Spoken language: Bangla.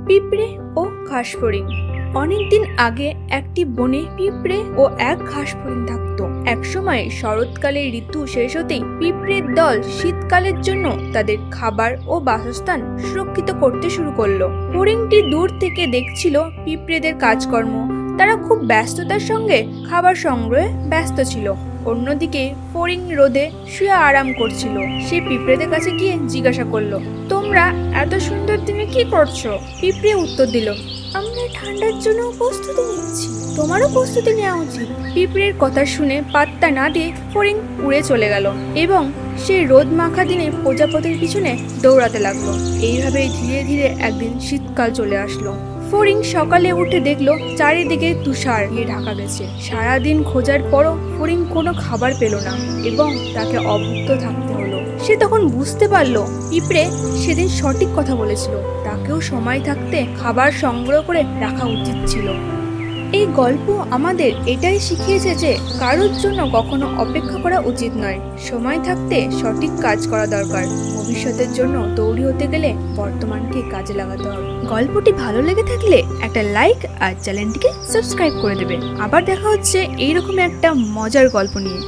পিঁপড়ে ও ঘাসফড়িং। অনেকদিন আগে একটি বনে পিঁপড়ে ও এক ঘাসফড়িং থাকতো। একসময় শরৎকালের ঋতু শেষ হতেই পিঁপড়ের দল শীতকালের জন্য তাদের খাবার ও বাসস্থান সুরক্ষিত করতে শুরু করলো। ফড়িংটি দূর থেকে দেখছিল পিঁপড়েদের কাজকর্ম। তারা খুব ব্যস্ততার সঙ্গে খাবার সংগ্রহে ব্যস্ত ছিল। অন্যদিকে ফড়িং রোদে শুয়ে আরাম করছিল। সে পিঁপড়েদের কাছে গিয়ে জিজ্ঞাসা করলো, তোমরা এত সুন্দর দিনে কি করছো? পিঁপড়ে উত্তর দিল, আমরা ঠান্ডার জন্য প্রস্তুতি নিচ্ছি, তোমারও প্রস্তুতি নেওয়া উচিত। পিঁপড়ের কথা শুনে পাত্তা না দিয়ে ফড়িং উড়ে চলে গেল এবং সে রোদ মাখা দিনে প্রজাপতির পিছনে দৌড়াতে লাগলো। এইভাবেই ধীরে ধীরে একদিন শীতকাল চলে আসলো। ফড়িং সকালে উঠে দেখলো চারিদিকে তুষার দিয়ে ঢাকা গেছে। সারাদিন খোঁজার পরও ফড়িং কোনো খাবার পেল না এবং তাকে অভুক্ত থাকতে হলো। সে তখন বুঝতে পারলো পিঁপড়ে সেদিন সঠিক কথা বলেছিল, তাকেও সময় থাকতে খাবার সংগ্রহ করে রাখা উচিত ছিল। এই গল্প আমাদের এটাই শিখিয়েছে যে কারোর জন্য কখনো অপেক্ষা করা উচিত নয়। সময় থাকতে সঠিক কাজ করা দরকার। ভবিষ্যতের জন্য তৈরি হতে গেলে বর্তমানকে কাজে লাগাতে হবে। গল্পটি ভালো লেগে থাকলে একটা লাইক আর চ্যানেলটিকে সাবস্ক্রাইব করে দেবে। আবার দেখা হচ্ছে এইরকম একটা মজার গল্প নিয়ে।